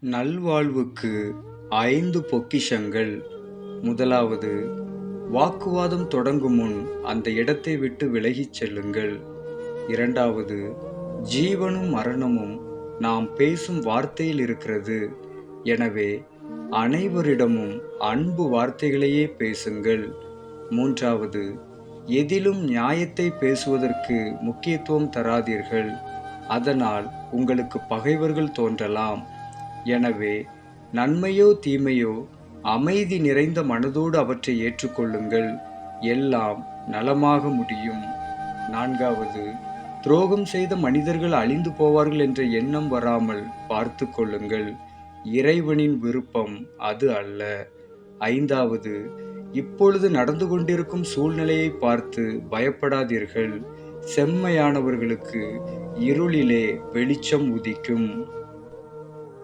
நல்வாழ்வுக்கு 5 பொக்கிஷங்கள். முதலாவது, வாக்குவாதம் தொடங்கும் முன் அந்த இடத்தை விட்டு விலகிச் செல்லுங்கள். இரண்டாவது, ஜீவனும் மரணமும் நாம் பேசும் வார்த்தையில் இருக்கிறது. எனவே அனைவரிடமும் அன்பு வார்த்தைகளையே பேசுங்கள். மூன்றாவது, எதிலும் நியாயத்தை பேசுவதற்கு முக்கியத்துவம் தராதீர்கள். அதனால் உங்களுக்கு பகைவர்கள் தோன்றலாம். எனவே நன்மையோ தீமையோ அமைதி நிறைந்த மனதோடு அவற்றை ஏற்றுக்கொள்ளுங்கள். எல்லாம் நலமாக முடியும். நான்காவது, துரோகம் செய்த மனிதர்கள் அழிந்து போவார்கள் என்ற எண்ணம் வராமல் பார்த்து கொள்ளுங்கள். இறைவனின் விருப்பம் அது அல்ல. ஐந்தாவது, இப்பொழுது நடந்து கொண்டிருக்கும் சூழ்நிலையை பார்த்து பயப்படாதீர்கள். செம்மையானவர்களுக்கு இருளிலே வெளிச்சம் உதிக்கும்.